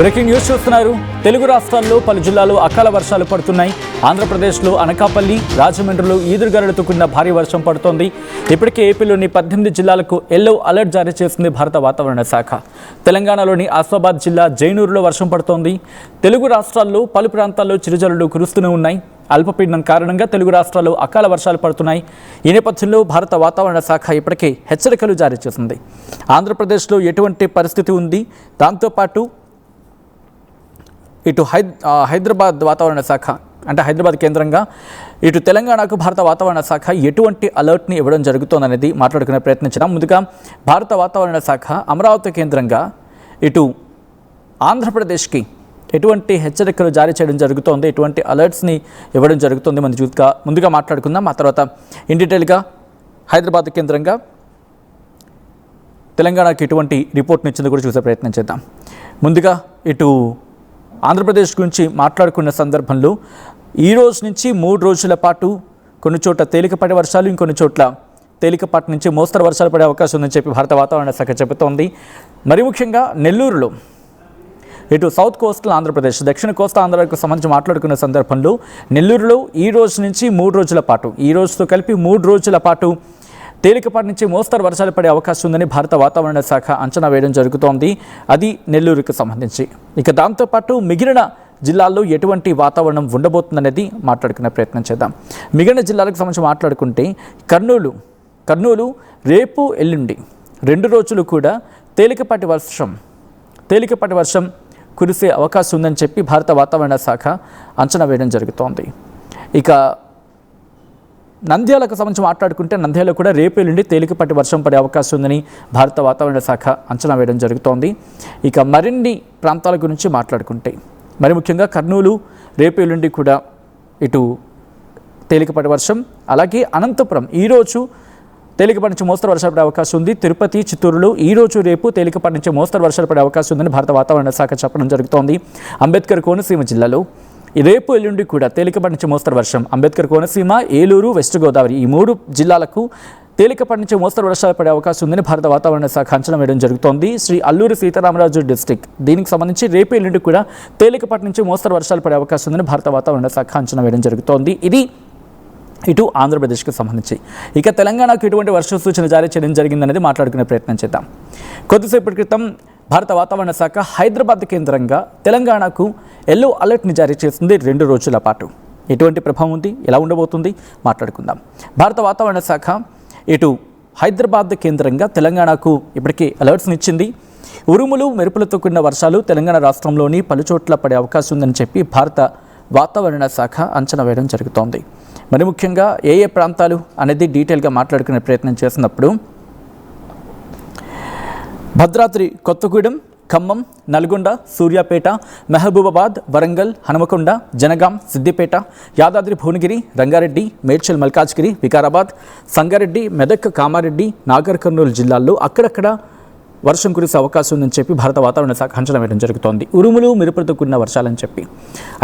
Breaking news చూస్తున్నారు. తెలుగు రాష్ట్రాల్లో పలు జిల్లాల్లో అకాల వర్షాలు పడుతున్నాయి. ఆంధ్రప్రదేశ్లో అనకాపల్లి, రాజమండ్రిలో ఈదురుగాలులతో కూడిన భారీ వర్షం పడుతోంది. ఇప్పటికే ఏపీలోని 18 జిల్లాలకు ఎల్లో అలర్ట్ జారీ చేసింది భారత వాతావరణ శాఖ. తెలంగాణలోని ఆసిఫాబాద్ జిల్లా జైనూరులో వర్షం పడుతోంది. తెలుగు రాష్ట్రాల్లో పలు ప్రాంతాల్లో చిరుజల్లులు కురుస్తూనే ఉన్నాయి. అల్పపీడనం కారణంగా తెలుగు రాష్ట్రాల్లో అకాల వర్షాలు పడుతున్నాయి. ఈ నేపథ్యంలో భారత వాతావరణ శాఖ ఇప్పటికే హెచ్చరికలు జారీ చేసింది. ఆంధ్రప్రదేశ్లో ఎటువంటి పరిస్థితి ఉంది, దాంతోపాటు ఇటు హైదరాబాద్ వాతావరణ శాఖ అంటే హైదరాబాద్ కేంద్రంగా ఇటు తెలంగాణకు భారత వాతావరణ శాఖ ఎటువంటి అలర్ట్ని ఇవ్వడం జరుగుతోందనేది మాట్లాడుకునే ప్రయత్నించినాం. ముందుగా భారత వాతావరణ శాఖ అమరావతి కేంద్రంగా ఇటు ఆంధ్రప్రదేశ్కి ఎటువంటి హెచ్చరికలు జారీ చేయడం జరుగుతోంది, ఎటువంటి అలర్ట్స్ని ఇవ్వడం జరుగుతుంది మనం ముందుగా మాట్లాడుకుందాం. ఆ తర్వాత ఇన్ డీటెయిల్గా హైదరాబాద్ కేంద్రంగా తెలంగాణకి ఎటువంటి రిపోర్ట్ని ఇచ్చింది కూడా చూసే ప్రయత్నం చేద్దాం. ముందుగా ఇటు ఆంధ్రప్రదేశ్ గురించి మాట్లాడుకున్న సందర్భంలో ఈ రోజు నుంచి 3 రోజుల పాటు కొన్ని చోట్ల తేలికపాటి వర్షాలు, ఇంకొన్ని చోట్ల తేలికపాటి నుంచి మోస్తరు వర్షాలు పడే అవకాశం ఉందని చెప్పి భారత వాతావరణ శాఖ చెబుతోంది. మరి ముఖ్యంగా నెల్లూరులో ఇటు సౌత్ కోస్టల్ ఆంధ్రప్రదేశ్, దక్షిణ కోస్తా ఆంధ్రాకు సంబంధించి మాట్లాడుకున్న సందర్భంలో నెల్లూరులో ఈ రోజు నుంచి 3 రోజుల పాటు, ఈ రోజుతో కలిపి 3 రోజుల పాటు తేలికపాటి నుంచి మోస్తరు వర్షాలు పడే అవకాశం ఉందని భారత వాతావరణ శాఖ అంచనా వేయడం జరుగుతోంది. అది నెల్లూరుకు సంబంధించి. ఇక దాంతోపాటు మిగిలిన జిల్లాల్లో ఎటువంటి వాతావరణం ఉండబోతుందనేది మాట్లాడుకునే ప్రయత్నం చేద్దాం. మిగిలిన జిల్లాలకు సంబంధించి మాట్లాడుకుంటే కర్నూలు రేపు ఎల్లుండి 2 రోజులు కూడా తేలికపాటి వర్షం కురిసే అవకాశం ఉందని చెప్పి భారత వాతావరణ శాఖ అంచనా వేయడం జరుగుతోంది. ఇక నంద్యాలకు సంబంధించి మాట్లాడుకుంటే నంద్యాలలో కూడా రేపు ఎల్లుండి తేలికపాటి వర్షం పడే అవకాశం ఉందని భారత వాతావరణ శాఖ అంచనా వేయడం జరుగుతోంది. ఇక మరిన్ని ప్రాంతాల గురించి మాట్లాడుకుంటే మరి ముఖ్యంగా కర్నూలు రేపు ఎల్లుండి కూడా ఇటు తేలికపాటి వర్షం, అలాగే అనంతపురం ఈరోజు తేలికపాటి నుంచి మోస్తరు వర్షాలు పడే అవకాశం ఉంది. తిరుపతి, చిత్తూరులో ఈరోజు రేపు తేలికపాటి నుంచి మోస్తరు వర్షాలు పడే అవకాశం ఉందని భారత వాతావరణ శాఖ చెప్పడం జరుగుతోంది. అంబేద్కర్ కోనసీమ జిల్లాలో రేపు ఎల్లుండి కూడా తేలికపాటి నుంచి మోస్తరు వర్షం, అంబేద్కర్ కోనసీమ, ఏలూరు, వెస్ట్ గోదావరి ఈ 3 జిల్లాలకు తేలికపాటి నుంచి మోస్తరు వర్షాలు పడే అవకాశం ఉందని భారత వాతావరణ శాఖ అంచనా వేయడం జరుగుతోంది. శ్రీ అల్లూరి సీతారామరాజు డిస్టిక్ దీనికి సంబంధించి రేపు ఎల్లుండి కూడా తేలికపాటి నుంచి మోస్తరు వర్షాలు పడే అవకాశం ఉందని భారత వాతావరణ శాఖ అంచనా వేయడం జరుగుతోంది. ఇది ఇటు ఆంధ్రప్రదేశ్కి సంబంధించి. ఇక తెలంగాణకు ఎటువంటి వర్ష సూచన జారీ చేయడం జరిగిందనేది మాట్లాడుకునే ప్రయత్నం చేద్దాం. కొద్దిసేపటి క్రితం భారత వాతావరణ శాఖ హైదరాబాద్ కేంద్రంగా తెలంగాణకు ఎల్లో అలర్ట్ని జారీ చేసింది 2 రోజుల పాటు. ఎటువంటి ప్రభావం ఉంది, ఎలా ఉండబోతుంది మాట్లాడుకుందాం. భారత వాతావరణ శాఖ ఇటు హైదరాబాద్ కేంద్రంగా తెలంగాణకు ఇప్పటికే అలర్ట్స్ని ఇచ్చింది. ఉరుములు మెరుపులతో కూడిన వర్షాలు తెలంగాణ రాష్ట్రంలోని పలుచోట్ల పడే అవకాశం ఉందని చెప్పి భారత వాతావరణ శాఖ అంచనా వేయడం జరుగుతోంది. మరి ముఖ్యంగా ఏ ప్రాంతాలు అనేది డీటెయిల్గా మాట్లాడుకునే ప్రయత్నం చేసినప్పుడు భద్రాద్రి కొత్తగూడెం, ఖమ్మం, నల్గొండ, సూర్యాపేట, మహబూబాబాద్, వరంగల్, హనుమకొండ, జనగాం, సిద్దిపేట, యాదాద్రి భువనగిరి, రంగారెడ్డి, మేడ్చల్ మల్కాజ్గిరి, వికారాబాద్, సంగారెడ్డి, మెదక్, కామారెడ్డి, నాగర్ కర్నూలు జిల్లాల్లో అక్కడక్కడ వర్షం కురిసే అవకాశం ఉందని చెప్పి భారత వాతావరణ శాఖ అంచనా వేయడం జరుగుతోంది. ఉరుములు మెరుపులతో కూడిన వర్షాలని చెప్పి.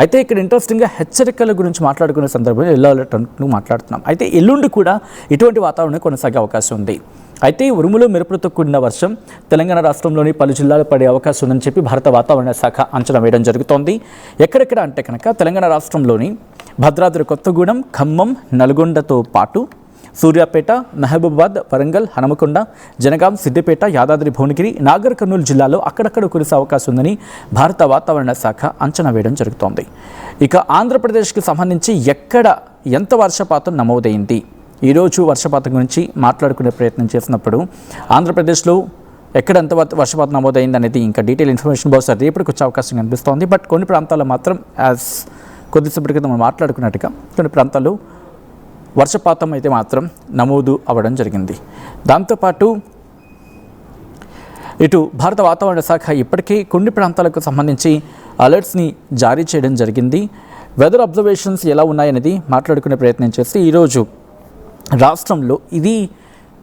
అయితే ఇక్కడ ఇంట్రెస్టింగ్గా హెచ్చరికల గురించి మాట్లాడుకునే సందర్భంలో ఎల్లో అలర్ట్ అంటూ మాట్లాడుతున్నాం. అయితే ఎల్లుండి కూడా ఇటువంటి వాతావరణం కొనసాగే అవకాశం ఉంది. అయితే ఉరుములు మెరుపులతో కూడిన వర్షం తెలంగాణ రాష్ట్రంలోని పలు జిల్లాలు పడే అవకాశం ఉందని చెప్పి భారత వాతావరణ శాఖ అంచనా వేయడం జరుగుతోంది. ఎక్కడెక్కడ అంటే కనుక తెలంగాణ రాష్ట్రంలోని భద్రాద్రి కొత్తగూడెం, ఖమ్మం, నల్గొండతో పాటు సూర్యాపేట, మహబూబాబాద్, వరంగల్, హనుమకొండ, జనగాం, సిద్దిపేట, యాదాద్రి భువనగిరి, నాగర్ కర్నూలు జిల్లాలో అక్కడక్కడ కురిసే అవకాశం ఉందని భారత వాతావరణ శాఖ అంచనా వేయడం జరుగుతోంది. ఇక ఆంధ్రప్రదేశ్కి సంబంధించి ఎక్కడ ఎంత వర్షపాతం నమోదైంది, ఈరోజు వర్షపాతం గురించి మాట్లాడుకునే ప్రయత్నం చేసినప్పుడు ఆంధ్రప్రదేశ్లో ఎక్కడ ఎంత వర్షపాతం నమోదైంది అనేది ఇంకా డీటెయిల్ ఇన్ఫర్మేషన్ బహుశా రేపటికి వచ్చే అవకాశం కనిపిస్తోంది. బట్ కొన్ని ప్రాంతాల్లో మాత్రం యాజ్ కొద్దిసేపటి క్రితం మనం మాట్లాడుకున్నట్టుగా కొన్ని ప్రాంతాల్లో వర్షపాతం అయితే మాత్రం నమోదు అవ్వడం జరిగింది. దాంతోపాటు ఇటు భారత వాతావరణ శాఖ ఇప్పటికే కొన్ని ప్రాంతాలకు సంబంధించి అలర్ట్స్ని జారీ చేయడం జరిగింది. వెదర్ అబ్జర్వేషన్స్ ఎలా ఉన్నాయనేది మాట్లాడుకునే ప్రయత్నం చేసి ఈరోజు రాష్ట్రంలో ఇది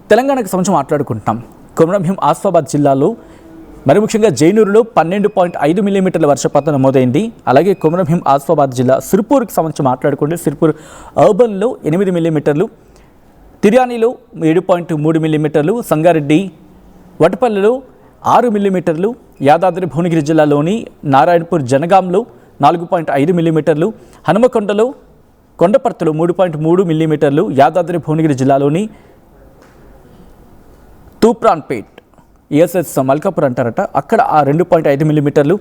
తెలంగాణకు సంబంధించి మాట్లాడుకుంటాం. కొమరంభీం ఆసిఫాబాద్ జిల్లాలో మరి ముఖ్యంగా జైనూరులో 12.5 మిల్లీమీటర్ల వర్షపాతం నమోదైంది. అలాగే కొమరంభీం ఆసిఫాబాద్ జిల్లా సిర్పూర్కి సంబంధించి మాట్లాడుకుంటే సిర్పూర్ అర్బన్లో 8 మిల్లీమీటర్లు, తిర్యానీలో 7.3 మిల్లీమీటర్లు, సంగారెడ్డి వటపల్లిలో 6 మిల్లీమీటర్లు, యాదాద్రి భువనగిరి జిల్లాలోని నారాయణపూర్ జనగాంలో 4.5 మిల్లీమీటర్లు, హనుమకొండలో కొండపర్తిలో 3.3 మిల్లీమీటర్లు, యాదాద్రి భువనగిరి జిల్లాలోని తూప్రాన్పేట్ ESS మల్కాపూర్ అంటారట అక్కడ ఆ 2.5 మిల్లీమీటర్లు,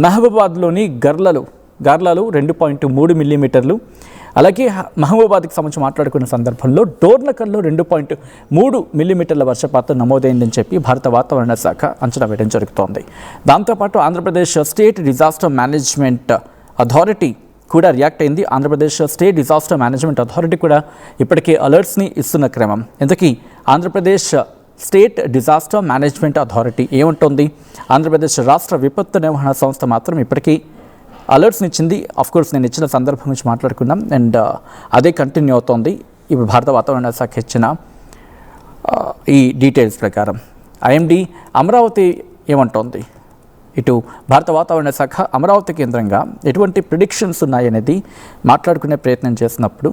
మహబూబాబాద్లోని గర్లలో 2.3 మిల్లీమీటర్లు, అలాగే మహబూబాబాద్కి సంబంధించి మాట్లాడుకున్న సందర్భంలో డోర్నకల్లో 2.3 మిల్లీమీటర్ల వర్షపాతం నమోదైందని చెప్పి భారత వాతావరణ శాఖ అంచనా వేయడం జరుగుతోంది. దాంతోపాటు Andhra Pradesh state disaster management authority కూడా రియాక్ట్ అయింది. Andhra Pradesh state disaster management authority కూడా ఇప్పటికే అలర్ట్స్ని ఇస్తున్న క్రమం. ఇంతకీ Andhra Pradesh state disaster management authority ఏముంటుంది? ఆంధ్రప్రదేశ్ రాష్ట్ర విపత్తు నిర్వహణ సంస్థ మాత్రం ఇప్పటికీ అలర్ట్స్ని ఇచ్చింది. కోర్స్ నేను ఇచ్చిన సందర్భం గురించి మాట్లాడుకున్నాం అండ్ అదే కంటిన్యూ అవుతోంది. ఇప్పుడు భారత వాతావరణ శాఖ ఇచ్చిన ఈ డీటెయిల్స్ ప్రకారం IMD అమరావతి ఏమంటోంది? ఇటు భారత వాతావరణ శాఖ అమరావతి కేంద్రంగా ఎటువంటి ప్రిడిక్షన్స్ ఉన్నాయనేది మాట్లాడుకునే ప్రయత్నం చేసినప్పుడు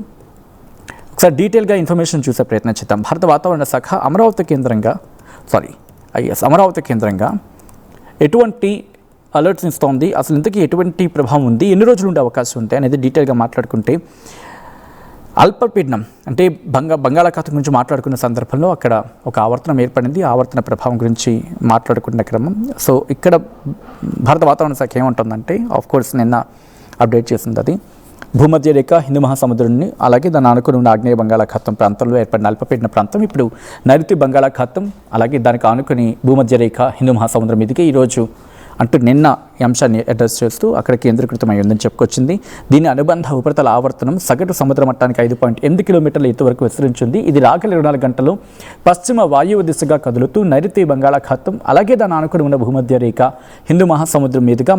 ఒకసారి డీటెయిల్గా ఇన్ఫర్మేషన్ చూసే ప్రయత్నం చేద్దాం. భారత వాతావరణ శాఖ అమరావతి కేంద్రంగా ఎటువంటి అలర్ట్స్ ఇస్తోంది, అసలు ఇంతకీ ఎటువంటి ప్రభావం ఉంది, ఎన్ని రోజులు ఉండే అవకాశం ఉంది అనేది డీటెయిల్గా మాట్లాడుకుంటే అల్పపీడనం అంటే బంగాళాఖాతం గురించి మాట్లాడుకున్న సందర్భంలో అక్కడ ఒక ఆవర్తనం ఏర్పడింది. ఆవర్తన ప్రభావం గురించి మాట్లాడుకున్న క్రమం. సో ఇక్కడ భారత వాతావరణ శాఖ ఏమంటుందంటే కోర్స్ నిన్న అప్డేట్ చేసింది అది భూమధ్య రేఖ హిందూ మహాసముద్రాన్ని అలాగే దాని ఆనుకుని ఉన్న ఆగ్నేయ బంగాళాఖాతం ప్రాంతంలో ఏర్పడిన అల్పపీడన ప్రాంతం ఇప్పుడు నైరుతి బంగాళాఖాతం అలాగే దానికి ఆనుకుని భూమధ్య రేఖ హిందూ మహాసముద్రం మీదుగా ఈరోజు అంటూ నిన్న ఈ అంశాన్ని అడ్రస్ చేస్తూ అక్కడ కేంద్రీకృతమై ఉందని చెప్పుకొచ్చింది. దీని అనుబంధ ఉపరితల ఆవర్తనం సగటు సముద్ర మట్టానికి 5.8 కిలోమీటర్ల ఎత్తు వరకు విస్తరించింది. ఇది రాగల 24 గంటల్లో పశ్చిమ వాయువు దిశగా కదులుతూ నైరుతి బంగాళాఖాతం అలాగే దాని ఆనుకుని ఉన్న భూమధ్య రేఖ హిందూ మహాసముద్రం మీదుగా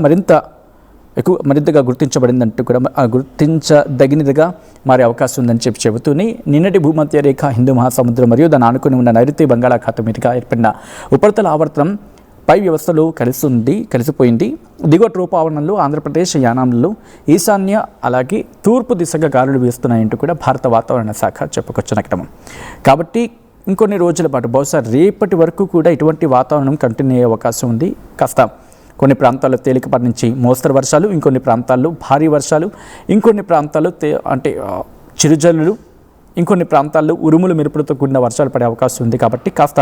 మరింతగా గుర్తించబడిందంటూ కూడా గుర్తించదగినదిగా మారే అవకాశం ఉందని చెబుతూనే నిన్నటి భూమధ్య రేఖ హిందూ మహాసముద్రం మరియు దాని ఆనుకుని ఉన్న నైరుతి బంగాళాఖాతం మీదుగా ఏర్పడిన ఉపరితల ఆవర్తనం పై వ్యవస్థలో కలిసిపోయింది. దిగువ రూపావరణంలో ఆంధ్రప్రదేశ్ యానాంలలో ఈశాన్య అలాగే తూర్పు దిశగా గాలులు వీస్తున్నాయంటూ కూడా భారత వాతావరణ శాఖ చెప్పుకొచ్చిన క్రమం. కాబట్టి ఇంకొన్ని రోజుల పాటు బహుశా రేపటి వరకు కూడా ఇటువంటి వాతావరణం కంటిన్యూ అయ్యే అవకాశం ఉంది. కాస్త కొన్ని ప్రాంతాల్లో తేలికపాటి నుంచి మోస్తరు వర్షాలు, ఇంకొన్ని ప్రాంతాల్లో భారీ వర్షాలు, ఇంకొన్ని ప్రాంతాల్లో చిరుజల్లులు, ఇంకొన్ని ప్రాంతాల్లో ఉరుములు మెరుపులతో కూడిన వర్షాలు పడే అవకాశం ఉంది. కాబట్టి కాస్త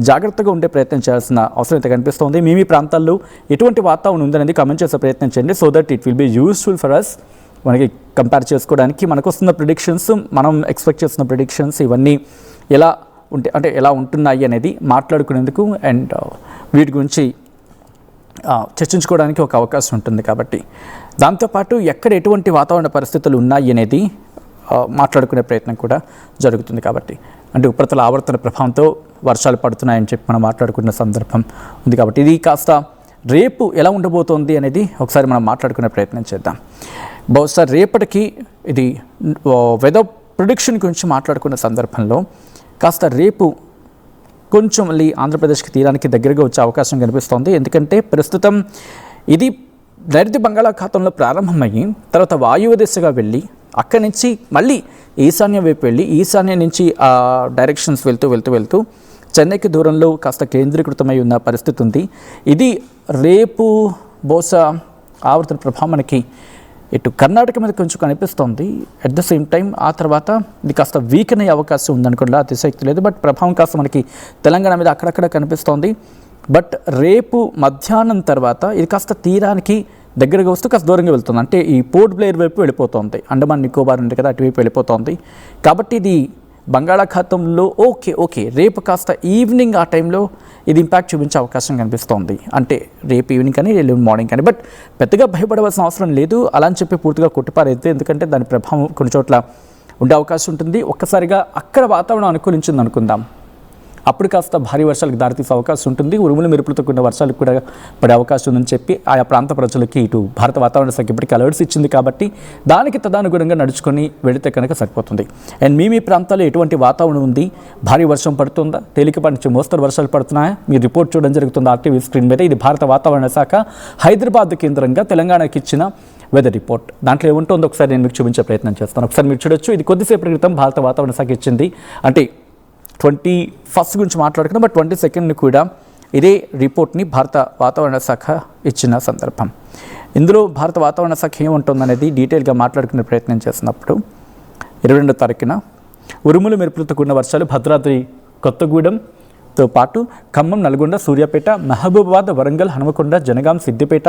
జాగ్రత్తగా ఉండే ప్రయత్నం చేయాల్సిన అవసరం అయితే కనిపిస్తోంది. మీ ప్రాంతాల్లో ఎటువంటి వాతావరణం ఉందనేది కామెంట్ చేసే ప్రయత్నం చేయండి. So that it will be useful for us. మనకి కంపేర్ చేసుకోవడానికి మనకు వస్తున్న ప్రిడిక్షన్స్, మనం ఎక్స్పెక్ట్ చేస్తున్న ప్రిడిక్షన్స్ ఇవన్నీ ఎలా ఉంటున్నాయి అనేది మాట్లాడుకునేందుకు అండ్ వీటి గురించి చర్చించుకోవడానికి ఒక అవకాశం ఉంటుంది. కాబట్టి దాంతోపాటు ఎక్కడ ఎటువంటి వాతావరణ పరిస్థితులు ఉన్నాయి అనేది మాట్లాడుకునే ప్రయత్నం కూడా జరుగుతుంది. కాబట్టి అంటే ఉపరితల ఆవర్తన ప్రభావంతో వర్షాలు పడుతున్నాయని చెప్పి మనం మాట్లాడుకున్న సందర్భం ఉంది. కాబట్టి ఇది కాస్త రేపు ఎలా ఉండబోతోంది అనేది ఒకసారి మనం మాట్లాడుకునే ప్రయత్నం చేద్దాం. బహుశా రేపటికి ఇది వెదర్ ప్రిడిక్షన్ గురించి మాట్లాడుకున్న సందర్భంలో కాస్త రేపు కొంచెం మళ్ళీ ఆంధ్రప్రదేశ్కి తీరానికి దగ్గరగా వచ్చే అవకాశం కనిపిస్తోంది. ఎందుకంటే ప్రస్తుతం ఇది నైరుతి బంగాళాఖాతంలో ప్రారంభమయ్యి తర్వాత వాయువ్య దిశగా వెళ్ళి అక్కడి నుంచి మళ్ళీ ఈశాన్యం వైపు వెళ్ళి ఈశాన్యం నుంచి ఆ డైరెక్షన్స్ వెళ్తూ చెన్నైకి దూరంలో కాస్త కేంద్రీకృతమై ఉన్న పరిస్థితి ఉంది. ఇది రేపు బహుశా ఆవర్తన ప్రభావం మనకి ఇటు కర్ణాటక మీద కొంచెం కనిపిస్తోంది. అట్ ద సేమ్ టైం ఆ తర్వాత ఇది కాస్త వీకెన్ అయ్యే అవకాశం ఉందనుకోండి, అతిశక్తి లేదు. బట్ ప్రభావం కాస్త మనకి తెలంగాణ మీద అక్కడక్కడ కనిపిస్తోంది. బట్ రేపు మధ్యాహ్నం తర్వాత ఇది కాస్త తీరానికి దగ్గరగా వస్తూ కాస్త దూరంగా వెళ్తుంది. అంటే ఈ పోర్ట్ బ్లేయర్ వైపు వెళ్ళిపోతుంది, అండమాన్ నికోబార్ ఉంది కదా అటువైపు వెళ్ళిపోతుంది. కాబట్టి ఇది బంగాళాఖాతంలో ఓకే రేపు కాస్త ఈవినింగ్ ఆ టైంలో ఇది ఇంపాక్ట్ చూపించే అవకాశం కనిపిస్తోంది. అంటే రేపు ఈవినింగ్ కానీ ఎల్లుండి మార్నింగ్ కానీ. బట్ పెద్దగా భయపడవలసిన అవసరం లేదు అలా అని చెప్పి పూర్తిగా కొట్టిపారైతే, ఎందుకంటే దాని ప్రభావం కొన్ని చోట్ల ఉండే అవకాశం ఉంటుంది. ఒక్కసారిగా అక్కడ వాతావరణం అనుకూలించింది అనుకుందాం, అప్పుడు కాస్త భారీ వర్షాలకు దారితీసే అవకాశం ఉంటుంది. ఉరుములు మెరుపులతో కూడిన వర్షాలకు కూడా పడే అవకాశం ఉందని చెప్పి ఆయా ప్రాంత ప్రజలకి ఇటు భారత వాతావరణ శాఖ ఇప్పటికీ అలర్ట్స్ ఇచ్చింది. కాబట్టి దానికి తదనుగుణంగా నడుచుకొని వెళితే కనుక సరిపోతుంది. అండ్ మీ ప్రాంతాల్లో ఎటువంటి వాతావరణం ఉంది, భారీ వర్షం పడుతుందా, తేలికపాటి నుంచి మోస్తరు వర్షాలు పడుతున్నాయా, మీరు రిపోర్ట్ చూడడం జరుగుతుంది RTV స్క్రీన్ మీద. ఇది భారత వాతావరణ శాఖ హైదరాబాద్ కేంద్రంగా తెలంగాణకి ఇచ్చిన వెదర్ రిపోర్ట్. దాంట్లో ఏముంటుందో ఒకసారి నేను మీకు చూపించే ప్రయత్నం చేస్తాను. ఒకసారి మీరు చూడొచ్చు. ఇది కొద్దిసేపటి క్రితం భారత వాతావరణ శాఖ ఇచ్చింది. అంటే 21st గురించి మాట్లాడుకున్నాం, బట్ 22nd కూడా ఇదే రిపోర్ట్ని భారత వాతావరణ శాఖ ఇచ్చిన సందర్భం. ఇందులో భారత వాతావరణ శాఖ ఏముంటుందనేది డీటెయిల్గా మాట్లాడుకునే ప్రయత్నం చేసినప్పుడు 22వ తారీఖున ఉరుములు మెరుపులతో కూడిన వర్షాలు భద్రాద్రి కొత్తగూడెంతో పాటు ఖమ్మం, నల్గొండ, సూర్యాపేట, మహబూబాబాద్, వరంగల్, హనుమకొండ, జనగాం, సిద్దిపేట,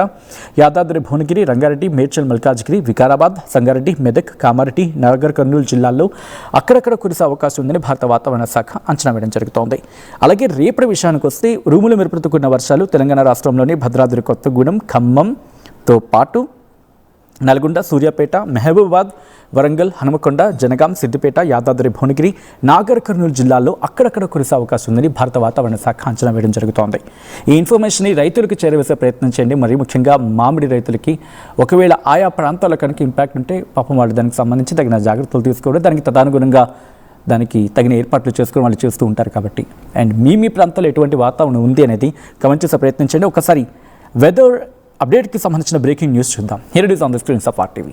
యాదాద్రి భువనగిరి, రంగారెడ్డి, మేడ్చల్, మల్కాజ్గిరి, వికారాబాద్, సంగారెడ్డి, మెదక్, కామారెడ్డి, నాగర్ కర్నూలు జిల్లాల్లో అక్కడక్కడ కురిసే అవకాశం ఉందని భారత వాతావరణ శాఖ అంచనా వేయడం జరుగుతోంది. అలాగే రేపటి విషయానికి వస్తే ఉరుములు మెరుపులతో కూడిన వర్షాలు తెలంగాణ రాష్ట్రంలోని భద్రాద్రి కొత్తగూడెం, ఖమ్మంతో పాటు నల్గొండ, సూర్యాపేట, మహబూబాబాద్, వరంగల్, హనుమకొండ, జనగాం, సిద్దిపేట, యాదాద్రి భువనగిరి, నాగర్ కర్నూలు జిల్లాల్లో అక్కడక్కడ కురిసే అవకాశం ఉందని భారత వాతావరణ శాఖ అంచనా వేయడం జరుగుతోంది. ఈ ఇన్ఫర్మేషన్ని రైతులకు చేరవేసే ప్రయత్నం చేయండి. మరి ముఖ్యంగా మామిడి రైతులకి ఒకవేళ ఆయా ప్రాంతాల కనుక ఇంపాక్ట్ ఉంటే పాపం వాళ్ళు దానికి సంబంధించి తగిన జాగ్రత్తలు తీసుకోవడం, దానికి తదనుగుణంగా దానికి తగిన ఏర్పాట్లు చేసుకుని వాళ్ళు చేస్తూ ఉంటారు కాబట్టి. అండ్ మీ ప్రాంతాల్లో ఎటువంటి వాతావరణం ఉంది అనేది కమెంట్ చేసే ప్రయత్నం చేయండి. ఒకసారి వెదర్ అప్డేట్కి సంబంధించిన బ్రేకింగ్ న్యూస్ చూద్దాం. Here it is on the screens of RTV.